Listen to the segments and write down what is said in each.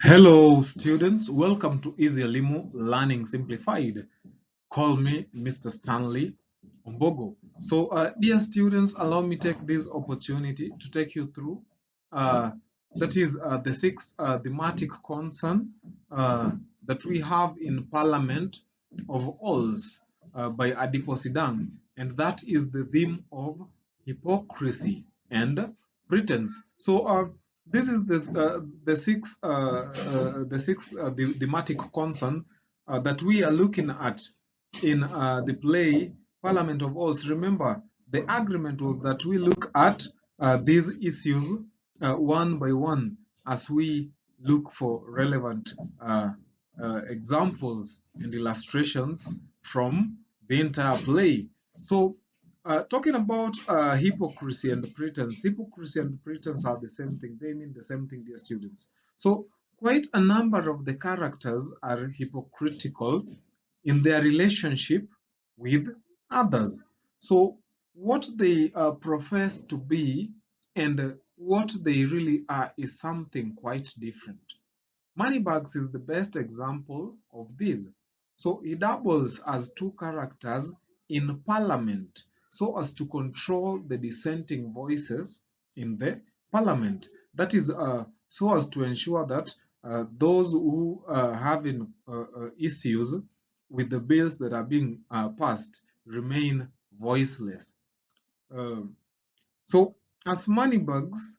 Hello, students. Welcome to EasyElimu Learning Simplified. Call me Mr. Stanley Ombogo. So, dear students, allow me take this opportunity to take you through the six thematic concern that we have in Parliament of Alls by Adipo Sidang, and that is the theme of hypocrisy and pretense. So, this is the sixth thematic concern that we are looking at in the play Parliament of Alls. Remember, the agreement was that we look at these issues one by one as we look for relevant examples and illustrations from the entire play. So, talking about hypocrisy and pretense, hypocrisy and pretense are the same thing. They mean the same thing, dear students. So, quite a number of the characters are hypocritical in their relationship with others. So, what they profess to be and what they really are is something quite different. Moneybags is the best example of this. So he doubles as two characters in parliament so as to control the dissenting voices in the parliament. That is so as to ensure that those who are having issues with the bills that are being passed remain voiceless. Um, so, as Moneybags,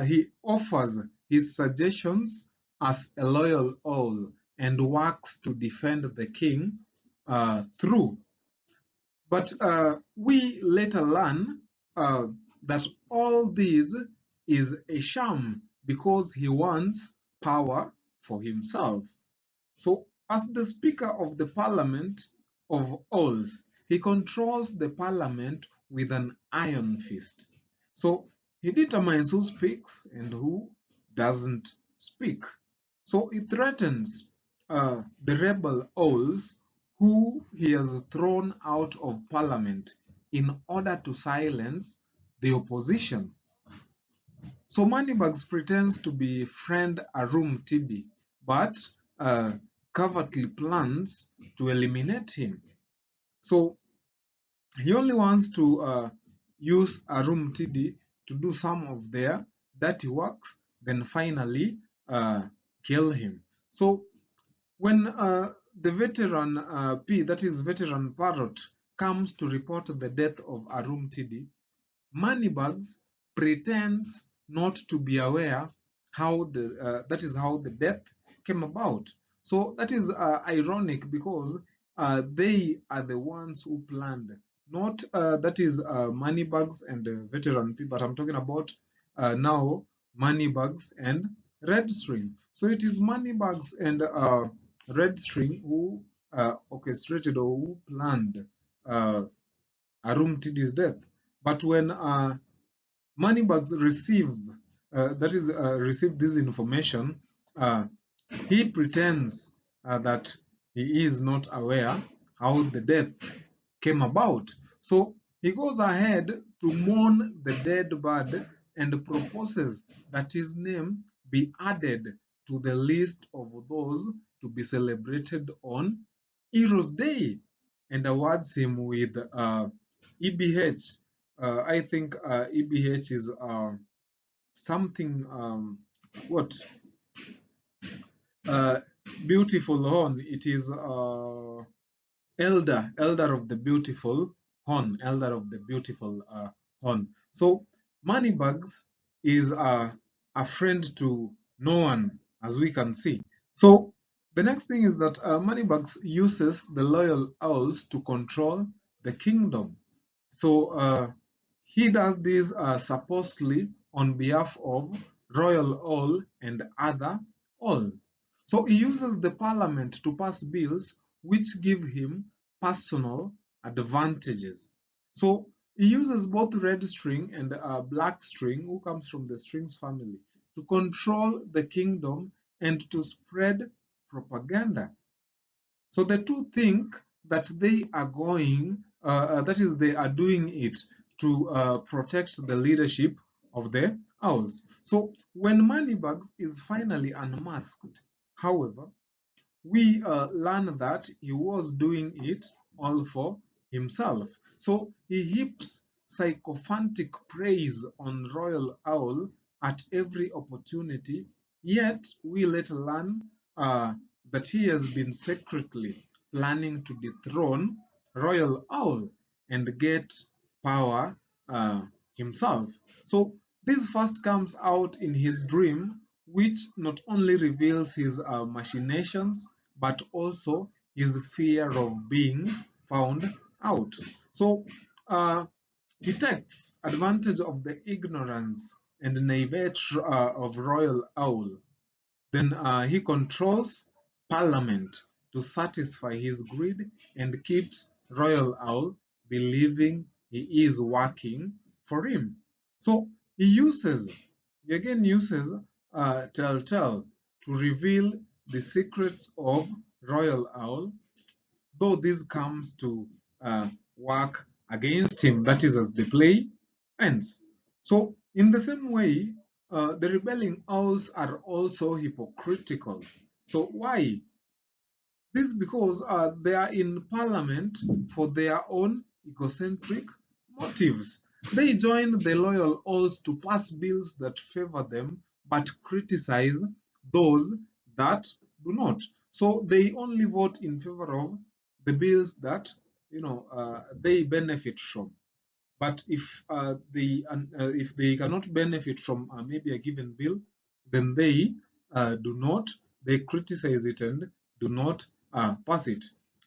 he offers his suggestions as a loyal owl and works to defend the king through. But we later learn that all this is a sham because he wants power for himself. So, as the Speaker of the Parliament of Alls, he controls the Parliament with an iron fist. So, he determines who speaks and who doesn't speak. So, he threatens the rebel Alls who he has thrown out of Parliament in order to silence the opposition. So Moneybags pretends to befriend Arum Tidi, but covertly plans to eliminate him. So he only wants to use Arum Tidi to do some of their dirty works, then finally kill him. So when the veteran P, that is veteran Parrot, comes to report the death of Arum Tidi, Moneybags pretends not to be aware how that is how the death came about. So that is ironic because they are the ones who planned, not that is Moneybags and veteran P, but I'm talking about now Moneybags and Red String. So it is Moneybags and Red String who orchestrated or who planned Arum Tidi's death. But when Moneybags received this information, uh, he pretends that he is not aware how the death came about. So he goes ahead to mourn the dead bird and proposes that his name be added to the list of those to be celebrated on Heroes Day and awards him with EBH. I think EBH is something, what? Uh, Beautiful horn. It is elder of the beautiful horn, elder of the beautiful horn. So Moneybags is a friend to no one, as we can see. So the next thing is that Moneybags uses the loyal owls to control the kingdom. So he does this supposedly on behalf of royal owl and other owl. So he uses the parliament to pass bills which give him personal advantages. So he uses both red string and black string, who comes from the strings family, to control the kingdom and to spread propaganda. So the two think that they are that is, they are doing it to protect the leadership of the owls. So when Moneybags is finally unmasked, however, we learn that he was doing it all for himself. So he heaps sycophantic praise on Royal Owl at every opportunity, yet we later learn that he has been secretly planning to dethrone Royal Owl and get power uh, himself. So this first comes out in his dream, which not only reveals his machinations but also his fear of being found out. So he takes advantage of the ignorance and naivete of Royal Owl. Then he controls Parliament to satisfy his greed and keeps Royal Owl believing he is working for him. So he again uses Telltale to reveal the secrets of Royal Owl, though this comes to work against him, that is, as the play ends. So, in the same way, the rebelling owls are also hypocritical. So, why? This is because they are in parliament for their own egocentric motives. They join the loyal owls to pass bills that favor them but criticize those that do not. So they only vote in favor of the bills that they benefit from. But if they cannot benefit from maybe a given bill, then they do not they criticize it and do not pass it.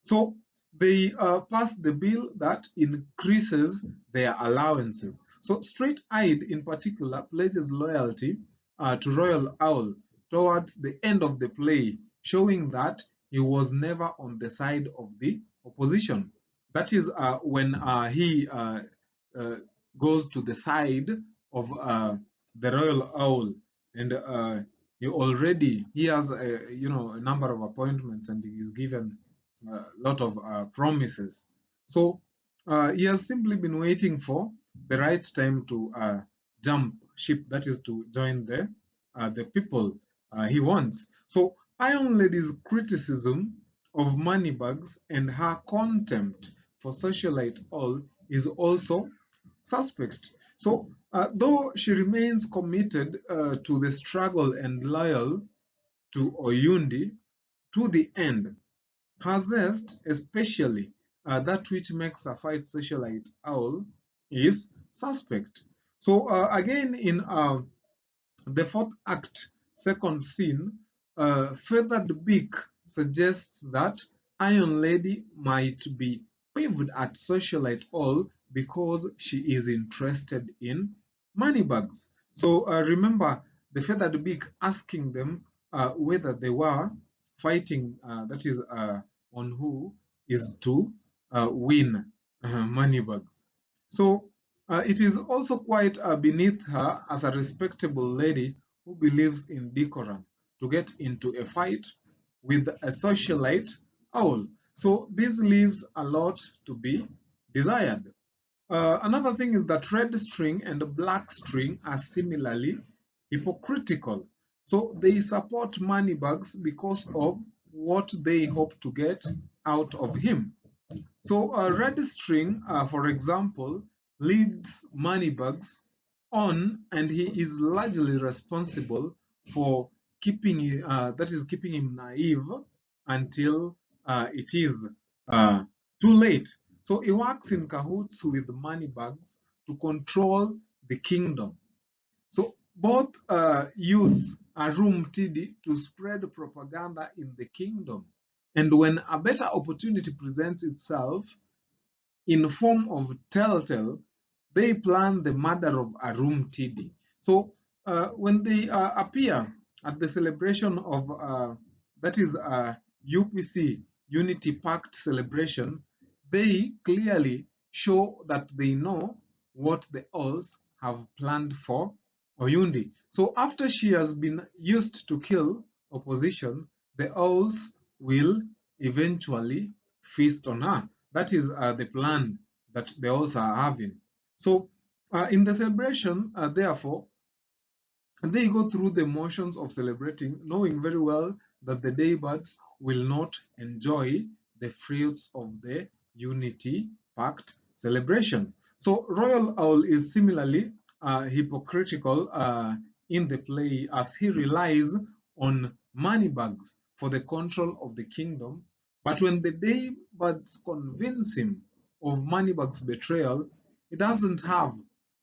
So they pass the bill that increases their allowances. So Straight-Eyed in particular pledges loyalty to Royal Owl towards the end of the play, showing that he was never on the side of the opposition. That is when he uh, goes to the side of the royal owl, and he has a number of appointments, and he is given a lot of promises. So he has simply been waiting for the right time to jump ship, that is to join the people he wants. So Iron Lady's criticism of Moneybags and her contempt for socialite all is also suspect. So, though she remains committed to the struggle and loyal to Oyundi to the end, her zest, especially that which makes her fight socialite owl, is suspect. So, again, in the fourth act, second scene, Feathered Beak suggests that Iron Lady might be peeved at Socialite All because she is interested in moneybags. So remember the Feathered Beak asking them whether they were fighting, that is, on who is to win moneybags. So it is also quite beneath her as a respectable lady who believes in decorum to get into a fight with a socialite owl. So this leaves a lot to be desired. Another thing is that red string and black string are similarly hypocritical. So they support Moneybags because of what they hope to get out of him. So a red string, for example, leads Moneybags on, and he is largely responsible for keeping him naive until it is too late. So he works in cahoots with Moneybags to control the kingdom. So both use a room TD to spread propaganda in the kingdom. And when a better opportunity presents itself in form of Telltale, they plan the murder of Arum TD. So when they appear at the celebration of, that is UPC, Unity Pact celebration, they clearly show that they know what the Owls have planned for Oyundi. So after she has been used to kill opposition, the Owls will eventually feast on her. That is the plan that the Owls are having. So in the celebration, therefore, And they go through the motions of celebrating, knowing very well that the daybirds will not enjoy the fruits of the Unity Pact celebration. So Royal Owl is similarly hypocritical in the play, as he relies on moneybags for the control of the kingdom. But when the daybirds convince him of moneybags' betrayal, he doesn't have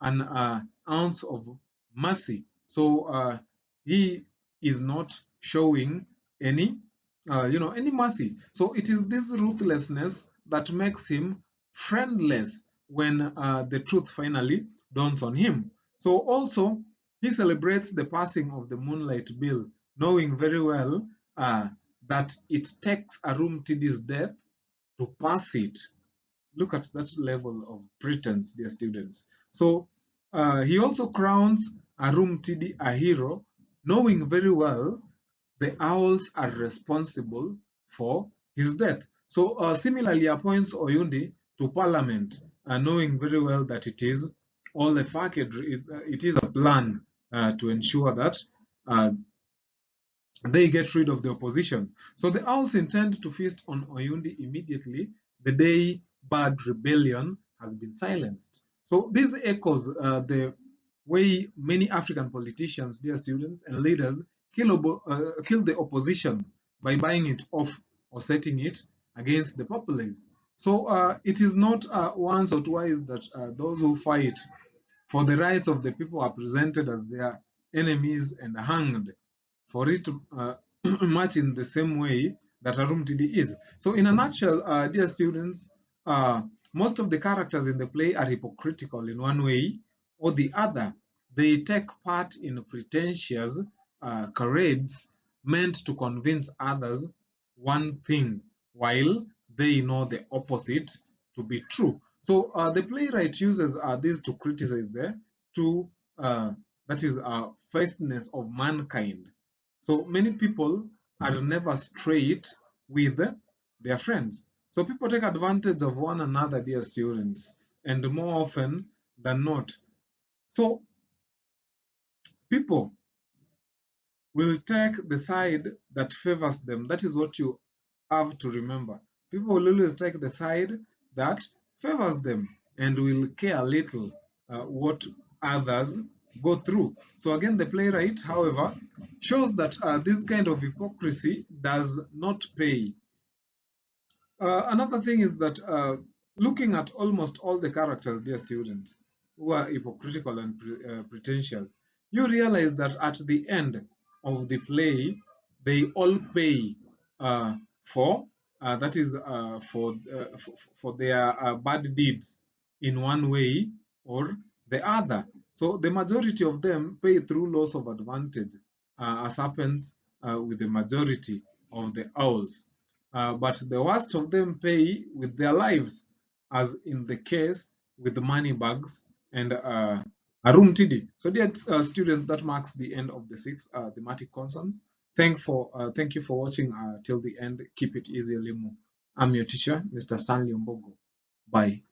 an ounce of mercy. So he is not showing any, any mercy. So it is this ruthlessness that makes him friendless when the truth finally dawns on him. So also, he celebrates the passing of the Moonlight Bill, knowing very well that it takes Arumtidi's death to pass it. Look at that level of pretense, dear students. So he also crowns Arumtidi a hero, knowing very well the owls are responsible for his death. So similarly appoints Oyundi to parliament, knowing very well that it is all a facade, it is a plan to ensure that uh, they get rid of the opposition. So the owls intend to feast on Oyundi immediately the day Bird Rebellion has been silenced. So this echoes the way many African politicians, dear students, and leaders kill the opposition by buying it off or setting it against the populace. So it is not once or twice that those who fight for the rights of the people are presented as their enemies and hanged for it much in the same way that Arumtidi is. So in a nutshell, dear students, uh, most of the characters in the play are hypocritical in one way or the other. They take part in pretentious charades meant to convince others one thing while they know the opposite to be true. So the playwright uses these to criticize the two, that is, faithfulness of mankind. So many people are never straight with their friends. So people take advantage of one another, dear students, and more often than not. So people will take the side that favors them. That is what you have to remember. People will always take the side that favors them and will care little what others go through. So again, the playwright, however, shows that this kind of hypocrisy does not pay. Another thing is that looking at almost all the characters, dear students, who are hypocritical and pretentious, you realize that at the end of the play, they all pay for that is for their bad deeds in one way or the other. So the majority of them pay through loss of advantage, as happens with the majority of the owls. But the worst of them pay with their lives, as in the case with the money bags and Arum TD. So, dear students, that marks the end of the six thematic concerns. Thank you for watching till the end. Keep it easy, Elimu. I'm your teacher, Mr. Stanley Ombogo. Bye.